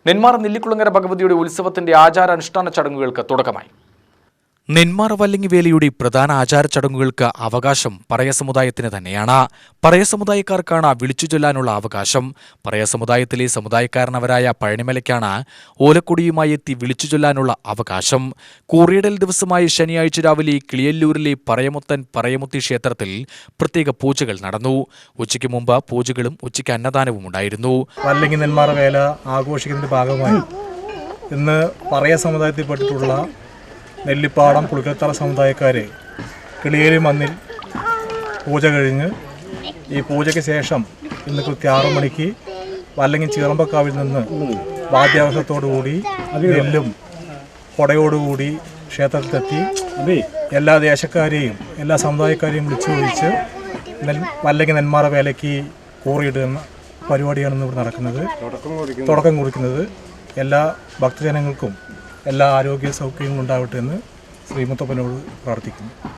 നെന്മാറ നെല്ലിക്കുളങ്ങര ഭഗവതിയുടെ ഉത്സവത്തിന്റെ ആചാരാനുഷ്ഠാന ചടങ്ങുകൾക്ക് തുടക്കമായി. നെന്മാറ വല്ലങ്ങിവേലിയുടെ പ്രധാന ആചാരച്ചടങ്ങുകൾക്ക് അവകാശം പറയ സമുദായത്തിന് തന്നെയാണ്. പറയ സമുദായക്കാർക്കാണ് വിളിച്ചു ചൊല്ലാനുള്ള അവകാശം. പറയ സമുദായത്തിലെ സമുദായക്കാരനവരായ പഴനിമലയ്ക്കാണ് ഓലക്കൊടിയുമായി എത്തി വിളിച്ചു ചൊല്ലാനുള്ള അവകാശം. കൂറിയിടൽ ദിവസമായ ശനിയാഴ്ച രാവിലെ കിളിയല്ലൂരിലെ പറയമുത്തൻ പറയമുത്തി ക്ഷേത്രത്തിൽ പ്രത്യേക പൂജകൾ നടന്നു. ഉച്ചയ്ക്ക് മുമ്പ് പൂജകളും ഉച്ചയ്ക്ക് അന്നദാനവും ഉണ്ടായിരുന്നു. വല്ലങ്ങി നെന്മാറ വേല ആഘോഷിക്കുന്നതിന്റെ ഭാഗമായി ഇന്ന് പറയ സമുദായത്തിൽപ്പെട്ടിട്ടുള്ള നെല്ലിപ്പാടം പുളിക്കത്തറ സമുദായക്കാരെ കിളിയേരി മണ്ണിൽ പൂജ കഴിഞ്ഞ് ഈ പൂജയ്ക്ക് ശേഷം ഇന്ന് കൃത്യം 6 മണിക്ക് വല്ലങ്ങി ചീറമ്പക്കാവിൽ നിന്ന് വാദ്യാവസത്തോടുകൂടി നെല്ലും കൊടയോടുകൂടി ക്ഷേത്രത്തിലെത്തി എല്ലാ ദേശക്കാരെയും എല്ലാ സമുദായക്കാരെയും വിളിച്ചു വിളിച്ച് വല്ലങ്ങി നെന്മാറ വേലയ്ക്ക് കൂറിയിടുന്ന പരിപാടിയാണ് ഇവിടെ നടക്കുന്നത്. തുടക്കം കുറിക്കുന്നത് എല്ലാ ഭക്തജനങ്ങൾക്കും എല്ലാ ആരോഗ്യ സൗകര്യങ്ങളും ഉണ്ടാവട്ടെ എന്ന് ശ്രീമുത്തപ്പനോട് പ്രാർത്ഥിക്കുന്നു.